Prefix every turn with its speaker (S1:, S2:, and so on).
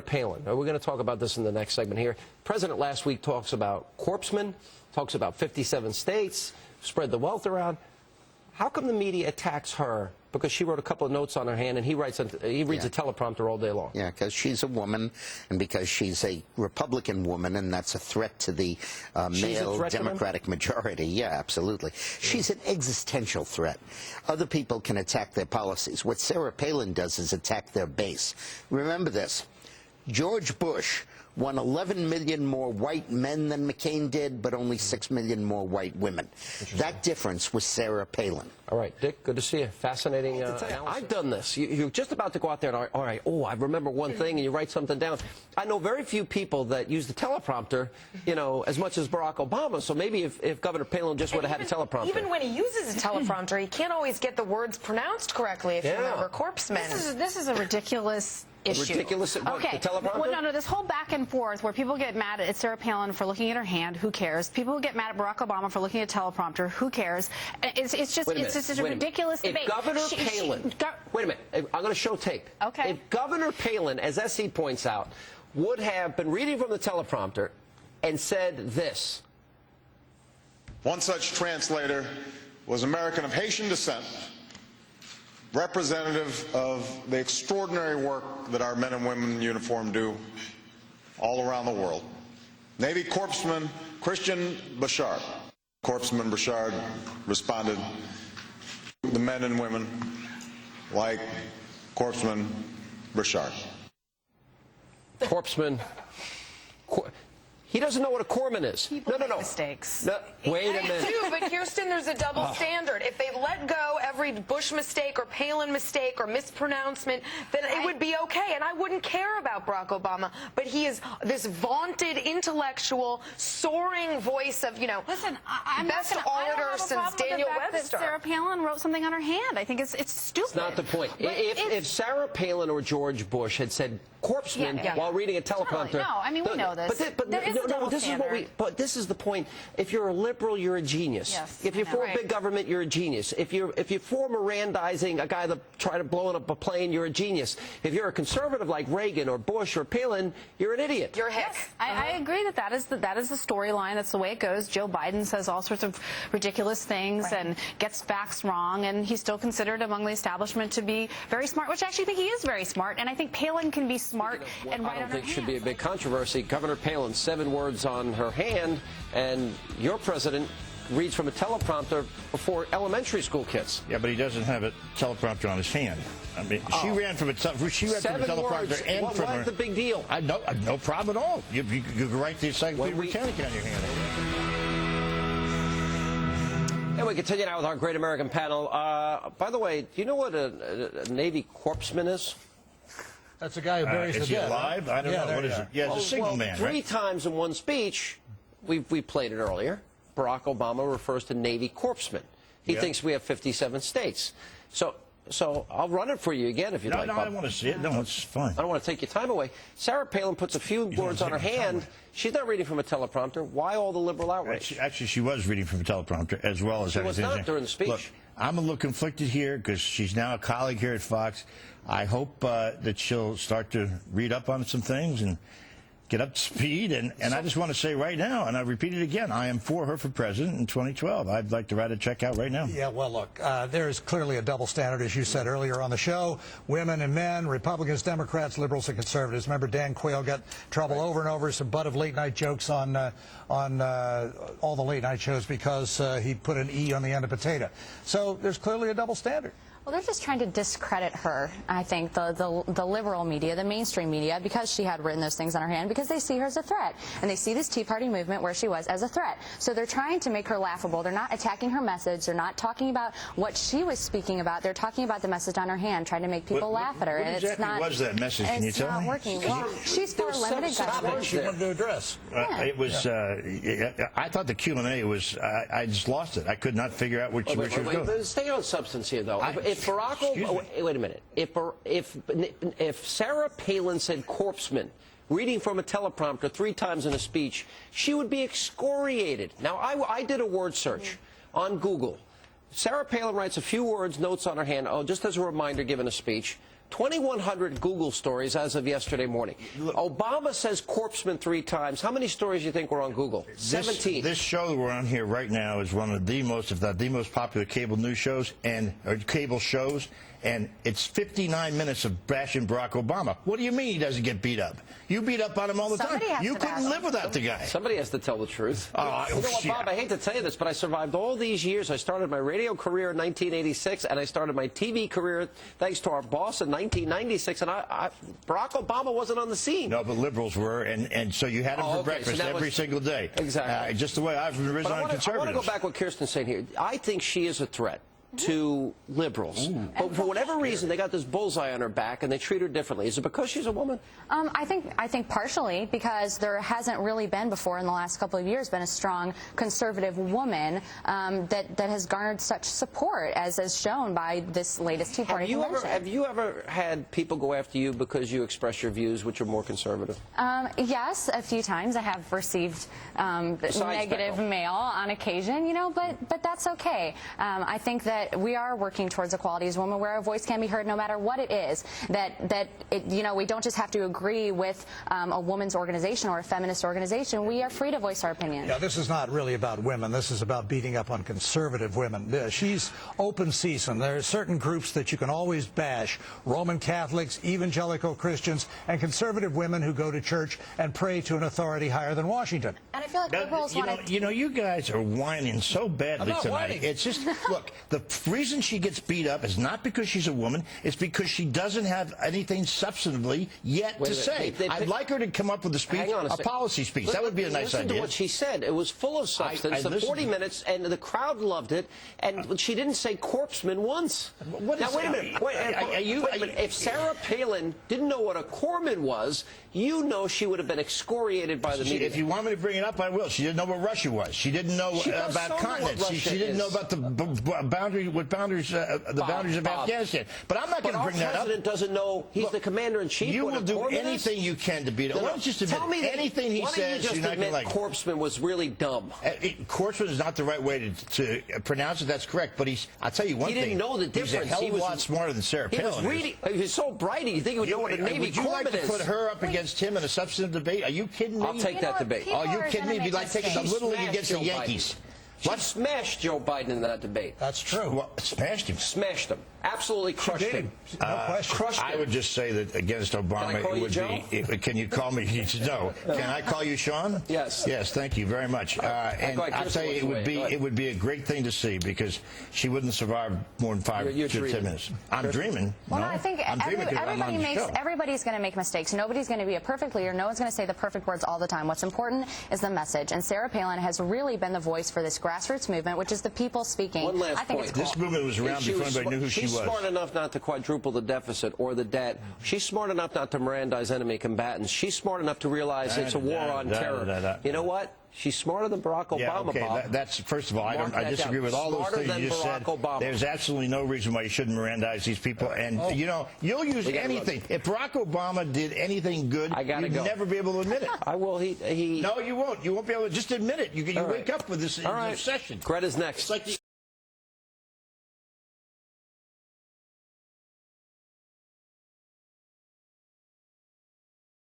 S1: Palin. We're going to talk about this in the next segment here. The president last week talks about corpsmen, talks about 57 states, spread the wealth around. How come the media attacks her? Because she wrote a couple of notes on her hand, and he reads a teleprompter all day long.
S2: Yeah, because she's a woman, and because she's a Republican woman, and that's a threat to the male Democratic majority. Yeah, absolutely. She's an existential threat. Other people can attack their policies. What Sarah Palin does is attack their base. Remember this. George Bush won 11 million more white men than McCain did, but only 6 million more white women. That difference was Sarah Palin.
S1: All right, Dick, good to see you. Fascinating analysis. I've done this. You're just about to go out there and, all right, I remember one thing, and you write something down. I know very few people that use the teleprompter, as much as Barack Obama, so maybe if Governor Palin just would have had a teleprompter.
S3: Even when he uses a teleprompter, he can't always get the words pronounced correctly, if you remember corpsmen.
S4: This is a ridiculous issue.
S1: Ridiculous?
S4: Okay.
S1: The teleprompter?
S4: Well, no, this whole back and forth where people get mad at Sarah Palin for looking at her hand, who cares? People who get mad at Barack Obama for looking at a teleprompter, who cares? It's just a ridiculous debate.
S1: If Governor Palin, wait a minute, I'm going to show tape.
S4: Okay.
S1: If Governor Palin, as SC points out, would have been reading from the teleprompter and said this.
S5: One such translator was American of Haitian descent, representative of the extraordinary work that our men and women in uniform do all around the world. Navy Corpsman Christian Bouchard. Corpsman Bouchard responded, the men and women like Corpsman Bouchard.
S1: Corpsman. He doesn't know what a corpsman is.
S4: People make mistakes.
S1: No, wait a minute.
S3: They do, but Kirsten, there's a double standard. If they let go every Bush mistake or Palin mistake or mispronouncement, then it would be okay, and I wouldn't care about Barack Obama. But he is this vaunted, intellectual, soaring voice of,
S4: Listen, I'm
S3: best orator since Daniel Webster.
S4: Sarah Palin wrote something on her hand. I think it's stupid.
S1: It's not the point. If Sarah Palin or George Bush had said corpsman while reading a teleprompter.
S4: No, I mean, we know this.
S1: But this is the point. If you're a liberal, you're a genius.
S4: Yes,
S1: if you're for big government, you're a genius. If you're for Mirandizing a guy that tried to blow up a plane, you're a genius. If you're a conservative like Reagan or Bush or Palin, you're an idiot.
S3: You're a hick.
S4: Yes, I agree that is the storyline. That's the way it goes. Joe Biden says all sorts of ridiculous things and gets facts wrong, and he's still considered among the establishment to be very smart, which I actually think he is very smart. And I think Palin can be smart and write on her hand.
S1: I don't think should be a big controversy. Governor Palin, 7 words on her hand, and your president reads from a teleprompter before elementary school kids.
S6: Yeah, but he doesn't have a teleprompter on his hand. I mean, she ran from a teleprompter
S1: words.
S6: and from her.
S1: What's the big deal?
S6: No problem at all. You could write the Encyclopedia Britannica on your hand.
S1: And we continue now with our great American panel. By the way, do you know what a Navy corpsman is?
S7: That's a guy who buries the dead.
S6: Is he alive? I don't know. What is it? Yeah, it's a single man, right?
S1: 3 times in one speech, we played it earlier, Barack Obama refers to Navy corpsmen. He thinks we have 57 states. So I'll run it for you again if you'd like.
S6: No, I don't want to see it. No, it's fine.
S1: I don't want to take your time away. Sarah Palin puts a few words on her hand. She's not reading from a teleprompter. Why all the liberal outrage?
S6: Actually, she was reading from a teleprompter as well as everything.
S1: She was not during the speech.
S6: Look, I'm a little conflicted here because she's now a colleague here at Fox. I hope that she'll start to read up on some things and get up to speed. And I just want to say right now, and I repeat it again, I am for her for president in 2012. I'd like to write a check out right now.
S7: Yeah, well, look, there's clearly a double standard, as you said earlier on the show. Women and men, Republicans, Democrats, liberals, and conservatives. Remember, Dan Quayle got trouble over and over, some butt of late-night jokes on all the late-night shows because he put an E on the end of potato. So there's clearly a double standard.
S8: Well, they're just trying to discredit her, I think, the liberal media, the mainstream media, because she had written those things on her hand, because they see her as a threat. And they see this Tea Party movement where she was as a threat. So they're trying to make her laughable. They're not attacking her message. They're not talking about what she was speaking about. They're talking about the message on her hand, trying to make people laugh at her.
S6: What exactly was that message? Can you tell me?
S8: It's not working. Well, she's for limited government.
S7: She wanted to address.
S6: It was. I thought the Q&A was. I just lost it. I could not figure out where she was going.
S1: Stay on substance here, though. If Barack Obama. Wait a minute. If Sarah Palin said corpsman, reading from a teleprompter 3 times in a speech, she would be excoriated. Now, I did a word search on Google. Sarah Palin writes a few words, notes on her hand, just as a reminder given a speech. 2,100 Google stories as of yesterday morning. Obama says corpseman 3 times. How many stories do you think were on Google? 17.
S6: This show that we're on here right now is one of the most, if not the most popular cable news shows or cable shows. And it's 59 minutes of bashing Barack Obama. What do you mean he doesn't get beat up? You beat up on him all the time. You couldn't live without the guy.
S1: Somebody has to tell the truth. You know what,
S6: yeah.
S1: Bob, I hate to tell you this, but I survived all these years. I started my radio career in 1986, and I started my TV career thanks to our boss in 1996, and Barack Obama wasn't on the scene.
S6: No, but liberals were, and so you had him for breakfast every single day.
S1: Exactly.
S6: Just the way I've risen on conservatives.
S1: I want to go back what Kirsten's saying here. I think she is a threat to liberals. But for whatever reason, they got this bullseye on her back, and they treat her differently. Is it because she's a woman?
S8: I think partially because there hasn't really been before in the last couple of years been a strong conservative woman that has garnered such support as is shown by this latest Tea Party convention.
S1: Have you ever had people go after you because you express your views, which are more conservative?
S8: Yes, a few times I have received negative mail on occasion, you know, but that's okay. I think that we are working towards equality as women, where our voice can be heard no matter what it is. You know, we don't just have to agree with a woman's organization or a feminist organization. We are free to voice our opinion.
S7: Yeah, this is not really about women. This is about beating up on conservative women. She's open season. There are certain groups that you can always bash: Roman Catholics, evangelical Christians, and conservative women who go to church and pray to an authority higher than Washington.
S8: And I feel like liberals want to...
S6: You know, you guys are whining so badly tonight.
S7: Whining.
S6: It's just, look, the reason she gets beat up is not because she's a woman. It's because she doesn't have anything substantively yet to say. I'd like her to come up with a speech, a policy speech. That would be a nice idea.
S1: Listen to what she said. It was full of substance. The 40 minutes, and the crowd loved it. And she didn't say corpseman once. Now, wait a minute. Wait a minute. If Sarah Palin didn't know what a corpsman was, you know she would have been excoriated by the media.
S6: If you want me to bring it up, I will. She didn't know what Russia was. She didn't know about continents. She didn't know about the boundaries of Afghanistan. But I'm not going to bring that up.
S1: Our president doesn't know. He's the commander-in-chief.
S6: You will do anything you can to beat it. Why don't you just admit anything he says you're not going to like?
S1: Corpseman was really dumb.
S6: Corpseman is not the right way to pronounce it. That's correct. But I'll tell you one thing.
S1: He didn't know the difference.
S6: He's a hell of a lot smarter than Sarah Palin.
S1: He was so bright. You think he would know what a Navy corpsman is?
S6: Would you like to put her up against him in a substantive debate? Are you kidding me?
S1: I'll take that debate.
S6: Are you kidding me? It'd be like taking the Little League against the Yankees.
S1: She smashed Joe Biden in that debate.
S7: That's true.
S6: Well, smashed him.
S1: Smashed him. Absolutely crushed him.
S7: No question.
S1: Crushed him.
S6: I would just say that against Obama, it would be. Can you call me? No. Can I call you Sean?
S1: Yes.
S6: Yes. Thank you very much. And I'll tell you, it would be a great thing to see, because she wouldn't survive more than 5 to 10 minutes. I'm dreaming.
S8: Well, no, I think everybody's going to make mistakes. Nobody's going to be a perfect leader. No one's going to say the perfect words all the time. What's important is the message. And Sarah Palin has really been the voice for this grassroots movement, which is the people speaking.
S1: One last
S8: point.
S1: It's
S8: cool.
S6: This movement was around before anybody knew who she was.
S1: She's smart enough not to quadruple the deficit or the debt. She's smart enough not to Mirandize enemy combatants. She's smart enough to realize it's a war on terror. You know what? She's smarter than Barack Obama,
S6: Bob. That's, first of all, I disagree with all those things you just said. There's absolutely no reason why you shouldn't Mirandize these people. And, you know, you'll use anything. If Barack Obama did anything good, you'd never be able to admit it.
S1: I will.
S6: No, you won't. You won't be able to just admit it. You wake up with this obsession.
S1: Greta's next.